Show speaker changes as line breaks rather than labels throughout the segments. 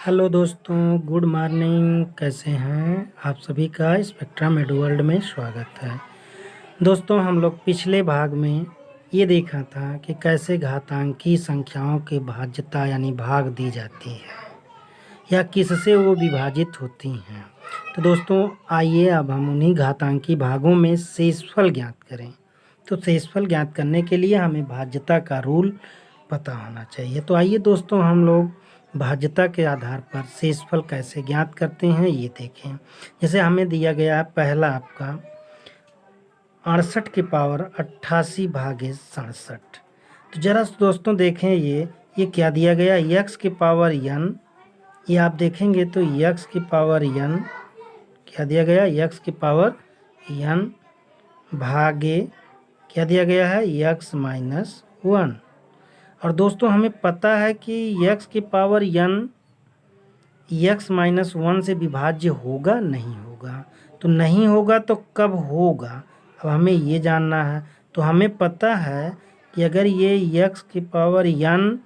Hello दोस्तों, good morning. कैसे हैं आप सभी का स्पेक्ट्रम एडु वर्ल्ड में स्वागत है। दोस्तों, हम लोग पिछले भाग में ये देखा था कि कैसे घातांकी संख्याओं की भाज्यता यानी भाग दी जाती है या किससे वो विभाजित होती हैं। तो दोस्तों, आइए अब हम उन्हीं घातांकी भागों में शेषफल ज्ञात करें। तो शेषफल ज्ञात करने के लिए हमें भाज्यता का रूल पता होना चाहिए। तो आइए दोस्तों, हम लोग भाज्यता के आधार पर शेषफल कैसे ज्ञात करते हैं ये देखें। जैसे हमें दिया गया है पहला आपका 68 की पावर 88 भागे 67। तो जरा दोस्तों देखें, ये क्या दिया गया, यक्स की पावर n। ये आप देखेंगे तो यक्स की पावर n क्या दिया गया, यक्स की पावर n भागे क्या दिया गया है, यक्स माइनस 1। और दोस्तों हमें पता है कि यक्स की पावर n यक्स माइनस 1 से विभाज्य होगा नहीं होगा। तो नहीं होगा तो कब होगा, अब हमें ये जानना है। तो हमें पता है कि अगर ये यक्स की पावर n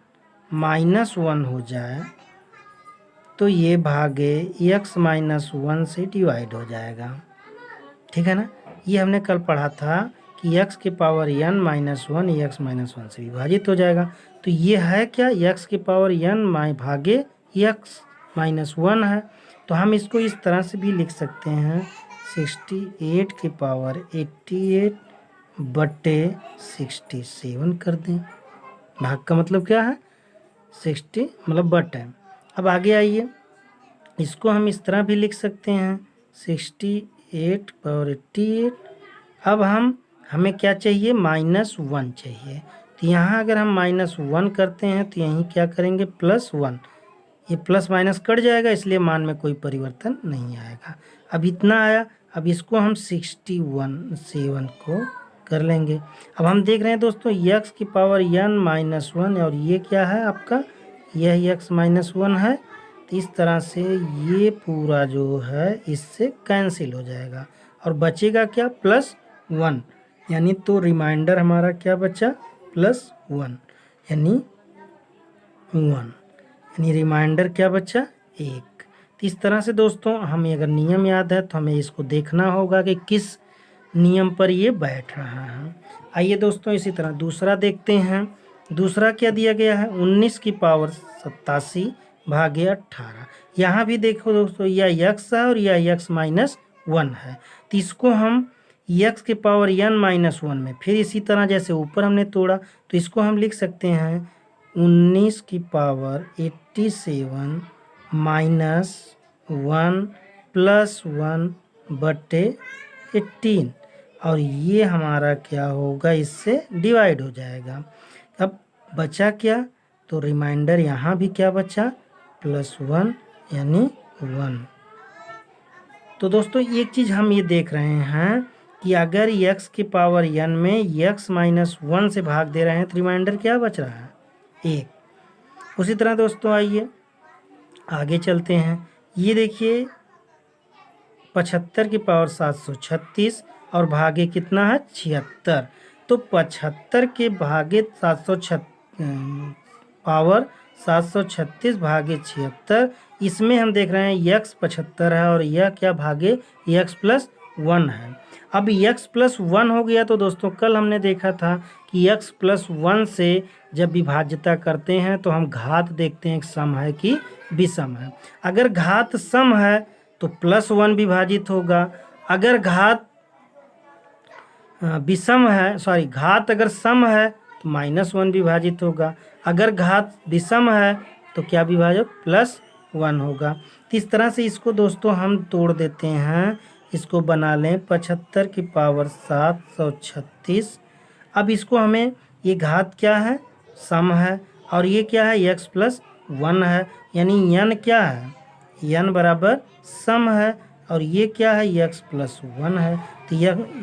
माइनस 1 हो जाए तो ये भागे यक्स माइनस 1 से डिवाइड हो जाएगा। ठीक है ना। ये हमने कल पढ़ा था कि यक्स की power n minus 1 x minus 1 से विभाजित हो जाएगा। तो ये है क्या, यक्स की पावर n भागे यक्स माइनस 1 है। तो हम इसको इस तरह से भी लिख सकते हैं, 68 की पावर 88 बटे 67 कर दें। भाग का मतलब क्या है, 60 मतलब बटे। अब आगे आइए, इसको हम इस तरह भी लिख सकते हैं, 68 पावर 88। अब हमें क्या चाहिए, -1 चाहिए। तो यहाँ अगर हम -1 करते हैं तो यहीं क्या करेंगे, +1। ये प्लस माइनस कट जाएगा, इसलिए मान में कोई परिवर्तन नहीं आएगा। अब इतना आया, अब इसको हम 7 को कर लेंगे। अब हम देख रहे हैं दोस्तों, यक्स की पावर n माइनस 1 और ये क्या है आपका, यह यक्स माइनस 1 है। तो इस तरह से ये पूरा जो है इससे कैंसिल हो जाएगा और बचेगा क्या, +1। यानी तो रिमाइंडर हमारा क्या बचा, +1 यानी 1, यानी रिमाइंडर क्या बचा, 1। तो इस तरह से दोस्तों हमें अगर नियम याद है तो हमें इसको देखना होगा कि किस नियम पर ये बैठ रहा है। आइए दोस्तों, इसी तरह दूसरा देखते हैं। दूसरा क्या दिया गया है, 19 की पावर 87 भागे 18। यहाँ भी देखो दोस्तों, यह यक्स है और यह यक्स माइनस 1 है। तो इसको हम यक्स की पावर n माइनस 1 में फिर इसी तरह जैसे ऊपर हमने तोड़ा तो इसको हम लिख सकते हैं 19 की पावर 87 माइनस 1 प्लस 1 बटे 18। और ये हमारा क्या होगा, इससे डिवाइड हो जाएगा। अब बचा क्या, तो रिमाइंडर यहाँ भी क्या बचा, +1 यानी 1। तो दोस्तों एक चीज़ हम ये देख रहे हैं कि अगर यक्स की पावर n में यक्स माइनस 1 से भाग दे रहे हैं तो रिमाइंडर क्या बच रहा है, 1। उसी तरह दोस्तों आइए आगे चलते हैं। ये देखिए 75 की पावर 736 और भागे कितना है, 76। तो 75 के भागे 736 भागे 76, इसमें हम देख रहे हैं यक्स 75 है और यह क्या भागे यक्स प्लस 1 है। अब यक्स प्लस 1 हो गया तो दोस्तों कल हमने देखा था कि यक्स प्लस 1 से जब विभाज्यता करते हैं तो हम घात देखते हैं सम है कि विषम है। अगर घात सम है तो +1 विभाजित होगा। अगर घात विषम है, घात अगर सम है तो -1 विभाजित होगा। अगर घात विषम है तो क्या विभाजक, +1 होगा। तो इस तरह से इसको दोस्तों हम तोड़ देते हैं। इसको बना लें 75 की पावर 736। अब इसको हमें, ये घात क्या है, सम है और ये क्या है, यक्स प्लस 1 है। यानी n क्या है, n बराबर सम है और ये क्या है, यक्स प्लस 1 है। तो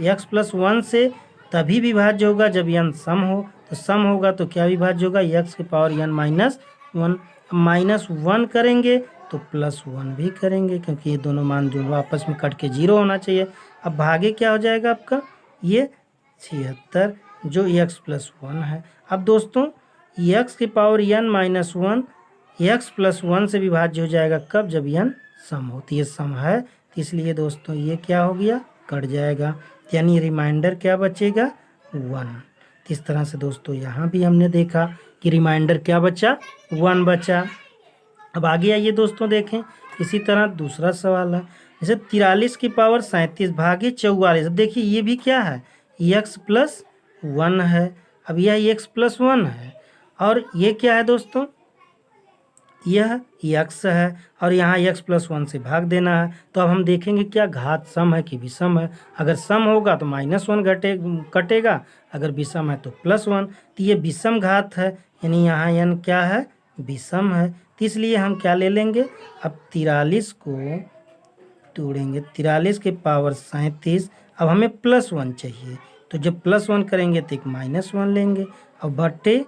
यक्स प्लस 1 से तभी विभाज्य होगा जब n सम हो। तो सम होगा तो क्या विभाज्य होगा, यक्स की पावर n माइनस 1। -1 करेंगे तो +1 भी करेंगे क्योंकि ये दोनों मान जो आपस में कट के 0 होना चाहिए। अब भागे क्या हो जाएगा आपका, ये 76 जो यक्स प्लस 1 है। अब दोस्तों यक्स की power n minus 1 x plus 1 से विभाज्य हो जाएगा कब, जब n सम हो। तो ये सम है, तो इसलिए दोस्तों ये क्या हो गया, कट जाएगा, यानी रिमाइंडर क्या बचेगा, 1। इस तरह से दोस्तों यहाँ भी हमने देखा कि रिमाइंडर क्या बचा, 1 बचा। अब आगे आइए दोस्तों देखें, इसी तरह दूसरा सवाल है, जैसे 43 की पावर 37 भागे 44। अब देखिए ये भी क्या है, x प्लस 1 है। अब यह x प्लस 1 है और ये क्या है दोस्तों, यह x है और यहाँ x प्लस 1 से भाग देना है। तो अब हम देखेंगे क्या घात सम है कि विषम है। अगर सम होगा तो -1 कटेगा, अगर विषम है तो +1। तो ये विषम घात है, यानी यहाँ n क्या है, विषम है। तो इसलिए हम क्या ले लेंगे, अब 43 को तोड़ेंगे, 43 के पावर 37। अब हमें +1 चाहिए, तो जब +1 करेंगे तो एक -1 लेंगे और बटे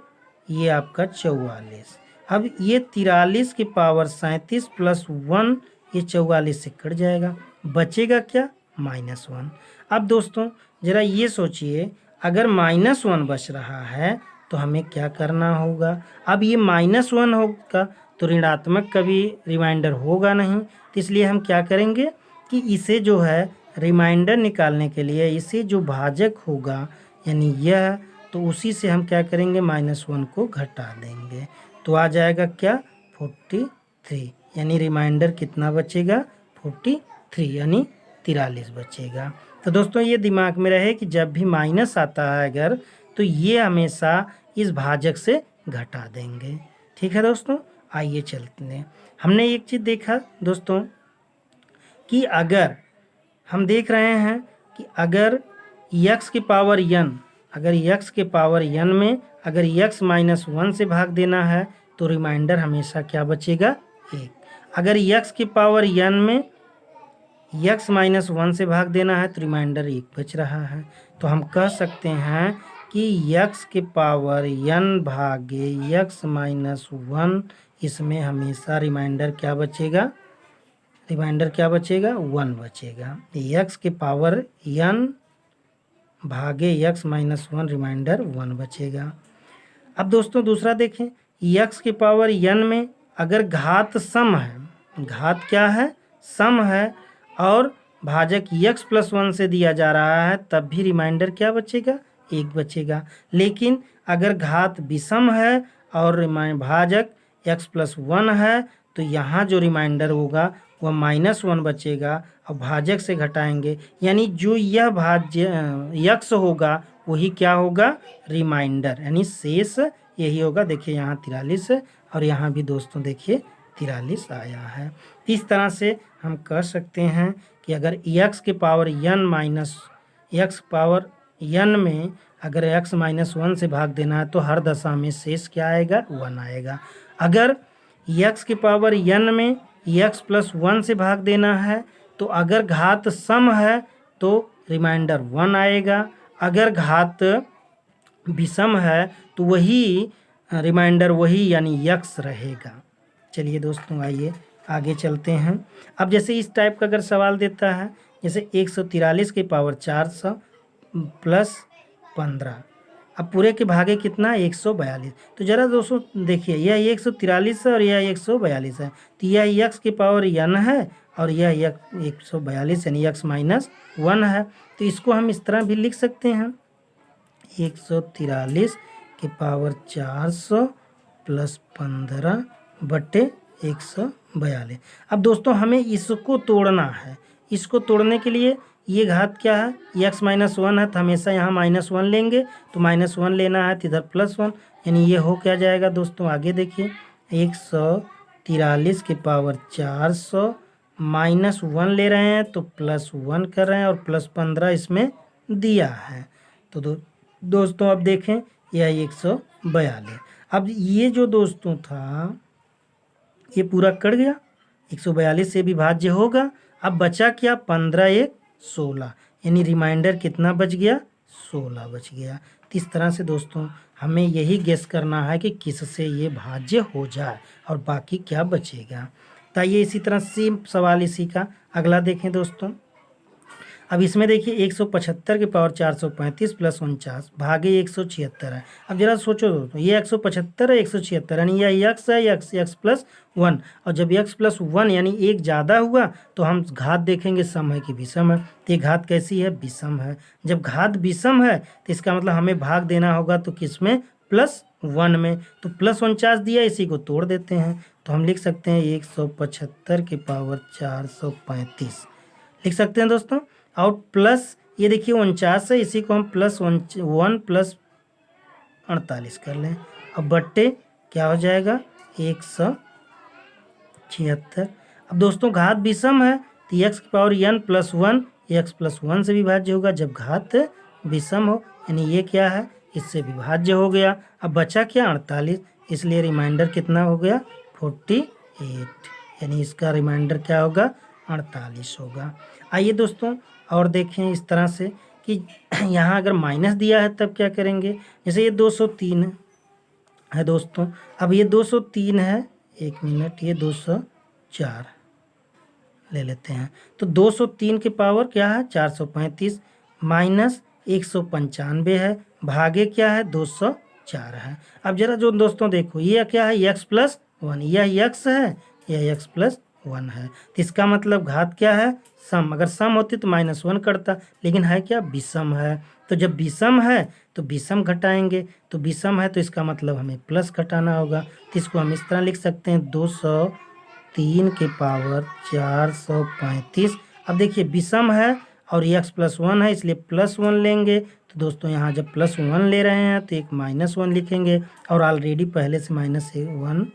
ये आपका 44। अब ये 43 की पावर 37 + 1, ये 44 से कट जाएगा, बचेगा क्या, -1। अब दोस्तों ज़रा ये सोचिए, अगर -1 बच रहा है तो हमें क्या करना होगा। अब ये -1 होगा तो ऋणात्मक कभी रिमाइंडर होगा नहीं, तो इसलिए हम क्या करेंगे कि इसे जो है रिमाइंडर निकालने के लिए इसे जो भाजक होगा यानी यह, तो उसी से हम क्या करेंगे, -1 को घटा देंगे, तो आ जाएगा क्या, 43। यानी रिमाइंडर कितना बचेगा, 43 यानी 43 बचेगा। तो दोस्तों ये दिमाग में रहे कि जब भी माइनस आता है अगर, तो ये हमेशा इस भाजक से घटा देंगे। ठीक है दोस्तों, आइए चलते हैं। हमने एक चीज़ देखा दोस्तों कि अगर हम देख रहे हैं कि अगर x की पावर n, अगर x के पावर n में अगर x -1 से भाग देना है तो रिमाइंडर हमेशा क्या बचेगा, 1। अगर x की पावर n में x -1 से भाग देना है तो रिमाइंडर 1 बच रहा है। तो हम कह सकते हैं कि x के पावर n भागे x -1, इसमें हमेशा रिमाइंडर क्या बचेगा, रिमाइंडर क्या बचेगा, 1 बचेगा। x के पावर n भागे x -1, रिमाइंडर 1 बचेगा। अब दोस्तों दूसरा देखें, x की पावर n में अगर घात सम है, घात क्या है, सम है और भाजक x प्लस 1 से दिया जा रहा है, तब भी रिमाइंडर क्या बचेगा, 1 बचेगा। लेकिन अगर घात विषम है और भाजक x प्लस 1 है तो यहाँ जो रिमाइंडर होगा वह -1 बचेगा और भाजक से घटाएंगे, यानी जो यह भाज्य x होगा वही क्या होगा, रिमाइंडर, यानी शेष यही होगा। देखिए यहाँ 43 है और यहाँ भी दोस्तों देखिए 43 आया है। इस तरह से हम कह सकते हैं कि अगर x के पावर x पावर n में अगर x -1 से भाग देना है तो हर दशा में शेष क्या आएगा, 1 आएगा। अगर x के पावर n में x प्लस 1 से भाग देना है तो अगर घात सम है तो रिमाइंडर 1 आएगा, अगर घात विषम है तो वही रिमाइंडर वही यानी x रहेगा। चलिए दोस्तों आइए आगे चलते हैं। अब जैसे इस टाइप का अगर सवाल देता है, जैसे 143 की पावर 400 प्लस 15, अब पूरे के भागे कितना, 142। तो ज़रा दोस्तों देखिए यह 143 है और यह 142 है, तो यह x की पावर n है और यह 142 यानी x -1 है। तो इसको हम इस तरह भी लिख सकते हैं, 143 की पावर 400 प्लस 15 बटे 142। अब दोस्तों हमें इसको तोड़ना है, इसको तोड़ने के लिए ये घात क्या है, x -1 है तो हमेशा यहाँ -1 लेंगे, तो -1 लेना है तो इधर +1, यानी ये हो क्या जाएगा दोस्तों, आगे देखिए 143 की पावर 400 -1 ले रहे हैं तो +1 कर रहे हैं और प्लस 15 इसमें दिया है। तो दोस्तों अब देखें यह 142। अब ये जो दोस्तों था ये पूरा कट गया, 142 से भी भाज्य होगा। अब बचा क्या, 15 1 16, यानी रिमाइंडर कितना बच गया, 16 बच गया। तो इस तरह से दोस्तों हमें यही गेस करना है कि किससे ये भाज्य हो जाए और बाकी क्या बचेगा। तो ये इसी तरह सेम सवाल इसी का अगला देखें दोस्तों। अब इसमें देखिए 175 की पावर 435 प्लस 49 भागे 176 है। अब जरा सोचो दोस्तों, ये 175 है, 176 यानी यह x है, x प्लस 1। और जब x प्लस 1 यानी एक ज़्यादा हुआ तो हम घात देखेंगे सम है कि विषम है। तो ये घात कैसी है? विषम है। जब घात विषम है तो इसका मतलब हमें भाग देना होगा तो किसमें? प्लस 1 में। तो प्लस 49 दिया, इसी को तोड़ देते हैं तो हम लिख सकते हैं 175 की पावर 435 लिख सकते हैं दोस्तों। और प्लस ये देखिए 49 है, इसी को हम प्लस 1 प्लस 48 कर लें। अब बट्टे क्या हो जाएगा? 176। अब दोस्तों घात विषम है तो x की power n plus 1 x plus 1 से विभाज्य होगा जब घात विषम हो, यानी ये क्या है? इससे विभाज्य हो गया। अब बचा क्या? 48, इसलिए रिमाइंडर कितना हो गया? 48, यानी इसका रिमाइंडर क्या होगा? 48 होगा। आइए दोस्तों और देखें इस तरह से कि यहाँ अगर माइनस दिया है तब क्या करेंगे। जैसे ये 203 है दोस्तों, अब ये 203 है, एक मिनट, ये 204 ले लेते हैं। तो 203 की पावर क्या है? 435 माइनस 195 है, भागे क्या है? 204 है। अब जरा जो दोस्तों देखो, ये क्या है? x प्लस 1, यह x है, यह x प्लस 1 है। तो इसका मतलब घात क्या है? सम। अगर सम होती तो -1 करता, लेकिन है क्या? विषम है। तो जब विषम है तो विषम घटाएंगे, तो विषम है तो इसका मतलब हमें प्लस घटाना होगा। तो इसको हम इस तरह लिख सकते हैं 203 की पावर 435। अब देखिए विषम है और x प्लस 1 है, इसलिए प्लस 1 लेंगे। तो दोस्तों यहाँ जब प्लस 1 ले रहे हैं तो एक -1 लिखेंगे, और ऑलरेडी पहले से -1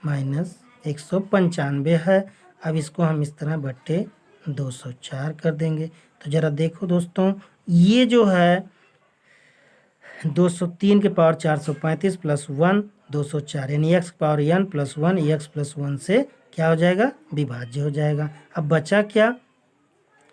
माइनस 195 है। अब इसको हम इस तरह बट्टे 204 कर देंगे। तो ज़रा देखो दोस्तों, ये जो है 203 के पावर 435 प्लस 1 204, यानी x power n plus 1 x plus 1 से क्या हो जाएगा? विभाज्य हो जाएगा। अब बचा क्या?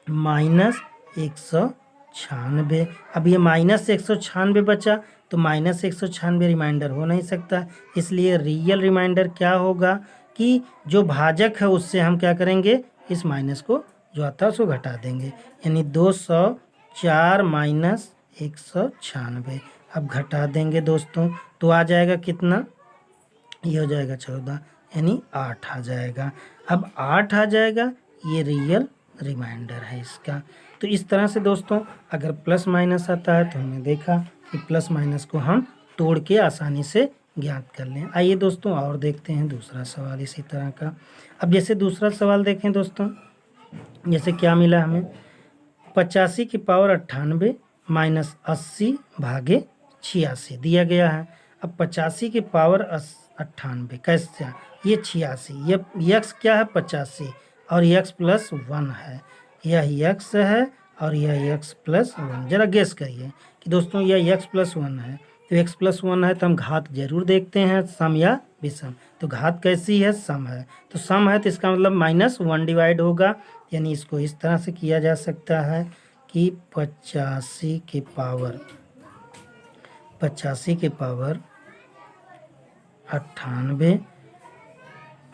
-196। अब ये -196 बचा, तो -196 रिमाइंडर हो नहीं सकता, इसलिए रियल रिमाइंडर क्या होगा कि जो भाजक है उससे हम क्या करेंगे? इस माइनस को जो आता है उसको घटा देंगे, यानी 204 माइनस 196। अब घटा देंगे दोस्तों तो आ जाएगा कितना? ये हो जाएगा 14, यानी 8 आ जाएगा। अब 8 आ जाएगा, ये रियल रिमाइंडर है इसका। तो इस तरह से दोस्तों अगर प्लस माइनस आता है तो हमने देखा कि प्लस माइनस को हम तोड़ के आसानी से ज्ञात कर लें। आइए दोस्तों और देखते हैं दूसरा सवाल इसी तरह का। अब जैसे दूसरा सवाल देखें दोस्तों, जैसे क्या मिला हमें? 85 की पावर 98 माइनस 80 भागे 86 दिया गया है। अब 85 की पावर 98 कैसे? ये 86, ये x क्या है? 85, और x प्लस 1 है, यह x है और यह x प्लस 1। जरा गेस करिए कि दोस्तों यह x प्लस 1 है, तो x प्लस 1 है तो हम घात जरूर देखते हैं, सम या विषम। तो घात कैसी है? सम है। तो सम है तो इसका मतलब -1 डिवाइड होगा, यानी इसको इस तरह से किया जा सकता है कि 85 की पावर 98,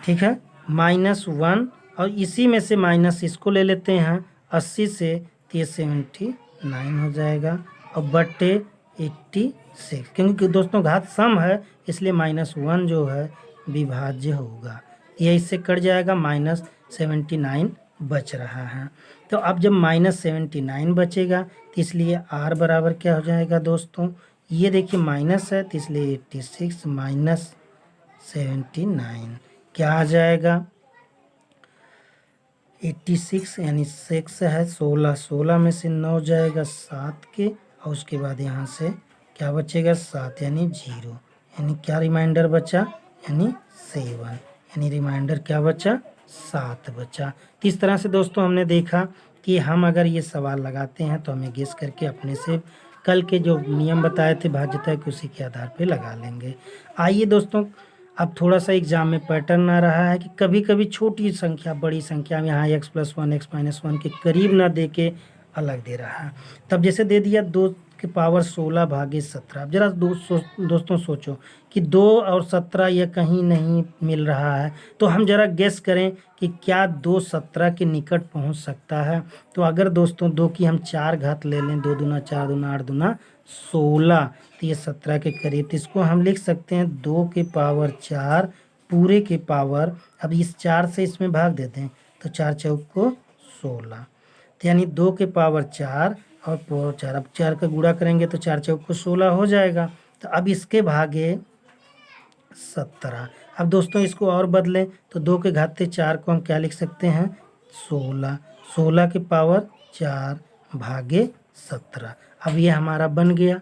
ठीक है, -1, और इसी में से माइनस इसको ले लेते हैं 80 से, तो ये 79 हो जाएगा, और बट्टे 86, क्योंकि दोस्तों घात सम है इसलिए -1 जो है विभाज्य होगा, यह इससे कट जाएगा, -79 बच रहा है। तो अब जब -79 बचेगा तो इसलिए r बराबर क्या हो जाएगा दोस्तों? ये देखिए माइनस है तो इसलिए 86 माइनस 79 क्या आ जाएगा? 86, यानी 6 है, 16 में से 9 जाएगा 7 के, और उसके बाद यहाँ से क्या बचेगा? 7, यानी 0, यानी क्या रिमाइंडर बचा? यानी 7, यानी रिमाइंडर क्या बचा? 7 बचा। तो इस तरह से दोस्तों हमने देखा कि हम अगर ये सवाल लगाते हैं तो हमें गेस करके अपने से कल के जो नियम बताए थे भाज्यता के, उसी के आधार पे लगा लेंगे। आइए दोस्तों, अब थोड़ा सा एग्जाम में पैटर्न आ रहा है कि कभी कभी छोटी संख्या बड़ी संख्या में यहाँ x प्लस 1 x माइनस 1 के करीब ना दे के अलग दे रहा है। तब जैसे दे दिया 2 के पावर 16 भागे 17। अब जरा दोस्तों सोचो कि 2 और 17 ये कहीं नहीं मिल रहा है, तो हम जरा गेस करें कि क्या 2 17 के निकट पहुंच सकता है। तो अगर दोस्तों 2 की हम 4 घात ले लें, 2 दूना 4 दूना 8 दूना 16, तो ये 17 के करीब। तो इसको हम लिख सकते हैं 2 के पावर 4 पूरे के पावर, अब इस 4 से इसमें भाग देते हैं तो 4 चौक को 16, तो यानी 2 के पावर 4 और पावर 4, अब 4 का गुणा करेंगे तो 4 चौक को 16 हो जाएगा। तो अब इसके भागे 17। अब दोस्तों इसको और बदलें तो 2 के घाते 4 को हम क्या लिख सकते हैं 16, 16 के पावर 4 भागे 17। अब ये हमारा बन गया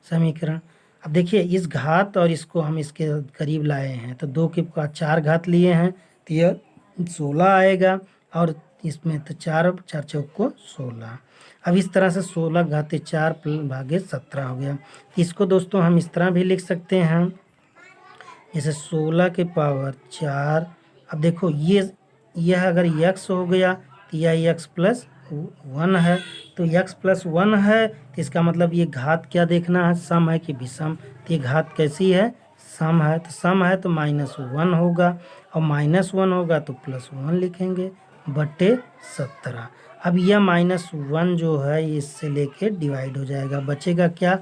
समीकरण। अब देखिए इस घात और इसको हम इसके करीब लाए हैं, तो 2 के 4 घात लिए हैं तो यह 16 आएगा, और इसमें तो 4 4 चौक को 16। अब इस तरह से 16 घाते 4 भागे 17 हो गया। इसको दोस्तों हम इस तरह भी लिख सकते हैं जैसे 16 के पावर 4। अब देखो यह अगर x हो गया तो यह x प्लस 1 है, तो x प्लस 1 है तो इसका मतलब ये घात क्या देखना है, सम है कि विषम। तो ये घात कैसी है, सम है, तो सम है तो -1 होगा, और -1 होगा तो +1 लिखेंगे बटे 17। अब यह -1 जो है इससे लेके डिवाइड हो जाएगा, बचेगा क्या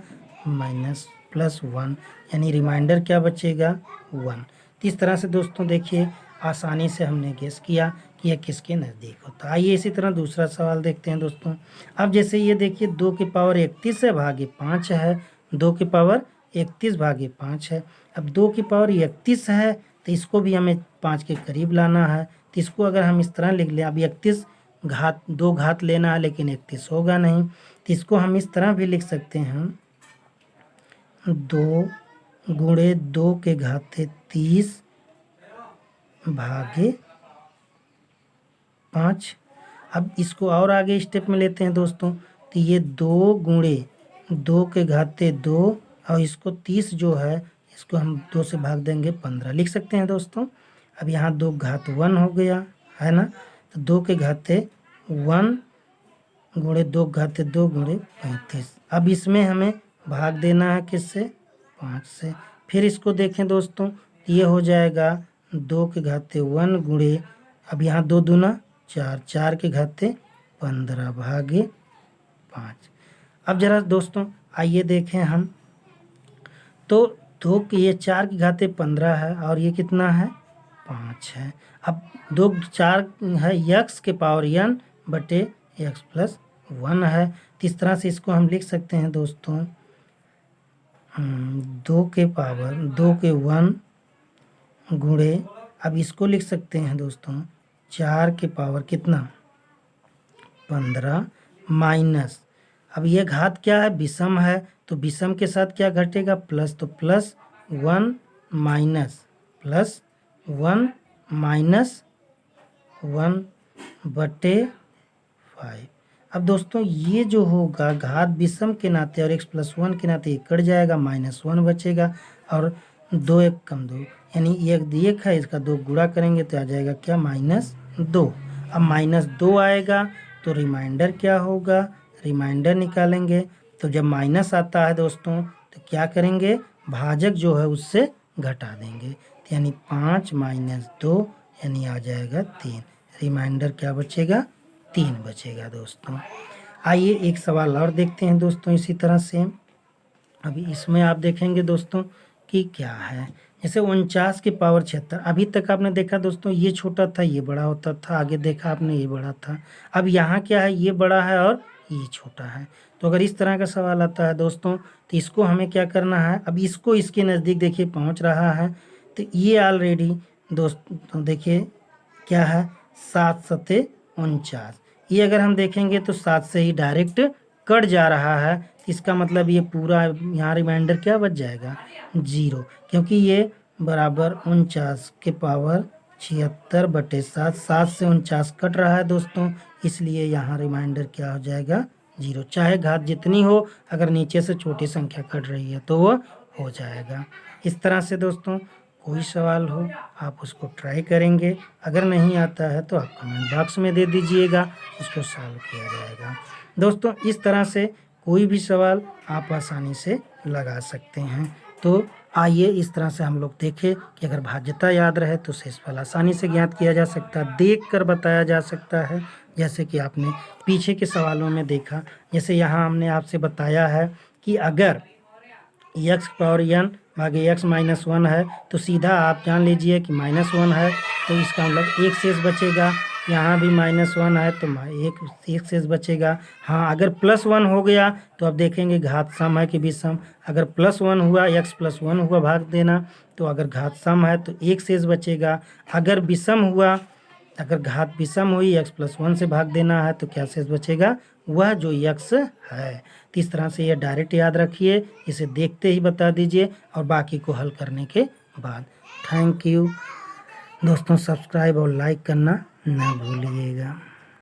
-+1, यानी रिमाइंडर क्या बचेगा 1। तो इस तरह से दोस्तों देखिए आसानी से हमने गेस किया कि यह किसके नज़दीक होता है। आइए इसी तरह दूसरा सवाल देखते हैं दोस्तों। अब जैसे ये देखिए 2 के पावर 31 है भागे 5 है, 2 के पावर 31 भागे 5 है। अब 2 की पावर 31 है तो इसको भी हमें 5 के करीब लाना है, तो इसको अगर हम इस तरह लिख लें, अब 31 घात 2 घात लेना है लेकिन 31 होगा नहीं, तो इसको हम इस तरह भी लिख सकते हैं 2 गुणे 2 के घाते 30 भागे 5। अब इसको और आगे स्टेप में लेते हैं दोस्तों, तो ये 2 गुणे 2 के घाते 2 और इसको 30 जो है इसको हम 2 से भाग देंगे 15 लिख सकते हैं दोस्तों। अब यहाँ 2 घात 1 हो गया है ना, तो 2 के घाते 1 गुणे 2 घाते 2 गुणे 35। अब इसमें हमें भाग देना है किससे 5 से। फिर इसको देखें दोस्तों, ये हो जाएगा 2 के घाते 1 गुणे, अब यहाँ 2 दूना 4, 4 के घाते 15 भागे 5। अब जरा दोस्तों आइए देखें हम, तो 2 के ये 4 के घाते 15 है और ये कितना है 5 है। अब 2 4 है x के पावर n बटे x प्लस 1 है, तो इस तरह से इसको हम लिख सकते हैं दोस्तों 2 के पावर 2 के 1 गुणे, अब इसको लिख सकते हैं दोस्तों 4 के पावर कितना 15 माइनस, अब ये घात क्या है विषम है, तो विषम के साथ क्या घटेगा प्लस, तो +1 माइनस +1 बटे 5। अब दोस्तों ये जो होगा घात विषम के नाते और x प्लस 1 के नाते ये कट जाएगा, -1 बचेगा, और 2 1 कम 2 यानी एक है, इसका 2 गुणा करेंगे तो आ जाएगा क्या -2। अब -2 आएगा तो रिमाइंडर क्या होगा, रिमाइंडर निकालेंगे, तो जब माइनस आता है दोस्तों तो क्या करेंगे भाजक जो है उससे घटा देंगे, तो यानी 5 - 2 यानी आ जाएगा 3, रिमाइंडर क्या बचेगा 3 बचेगा दोस्तों। आइए एक सवाल और देखते हैं दोस्तों इसी तरह से। अभी इसमें आप देखेंगे दोस्तों कि क्या है, जैसे 49 के पावर 76। अभी तक आपने देखा दोस्तों ये छोटा था ये बड़ा होता था, आगे देखा आपने ये बड़ा था, अब यहाँ क्या है ये बड़ा है और ये छोटा है। तो अगर इस तरह का सवाल आता है दोस्तों तो इसको हमें क्या करना है, अब इसको इसके नज़दीक देखिए पहुँच रहा है, तो ये ऑलरेडी दोस्तों देखिए क्या है 7 सते 49, ये अगर हम देखेंगे तो 7 से ही डायरेक्ट कट जा रहा है, इसका मतलब ये पूरा यहाँ रिमाइंडर क्या बच जाएगा 0, क्योंकि ये बराबर 49 के पावर 76 बटे 7, 7 से 49 कट रहा है दोस्तों, इसलिए यहाँ रिमाइंडर क्या हो जाएगा 0। चाहे घात जितनी हो अगर नीचे से छोटी संख्या कट रही है तो वो हो जाएगा। इस तरह से दोस्तों कोई सवाल हो आप उसको ट्राई करेंगे, अगर नहीं आता है तो आप कमेंट बॉक्स में दे दीजिएगा, उसको सॉल्व किया जाएगा। दोस्तों इस तरह से कोई भी सवाल आप आसानी से लगा सकते हैं। तो आइए इस तरह से हम लोग देखें कि अगर भाज्यता याद रहे तो शेषफल आसानी से ज्ञात किया जा सकता है, देख कर बताया जा सकता है। जैसे कि आपने पीछे के सवालों में देखा, जैसे यहाँ हमने आपसे बताया है कि अगर x पावर n भागे x माइनस 1 है तो सीधा आप जान लीजिए कि -1 है, तो इसका मतलब एक शेष बचेगा। यहाँ भी -1 है तो एक शेष बचेगा। हाँ, अगर +1 हो गया तो अब देखेंगे घात सम है कि विषम। अगर +1 हुआ, x +1 हुआ भाग देना, तो अगर घात सम है तो एक शेष बचेगा। अगर विषम हुआ, अगर घात विषम हुई, x +1 से भाग देना है तो क्या शेष बचेगा, वह जो x है। तो इस तरह से ये डायरेक्ट याद रखिए, इसे देखते ही बता दीजिए और बाकी को हल करने के बाद। थैंक यू दोस्तों, सब्सक्राइब और लाइक करना ना भूलिएगा।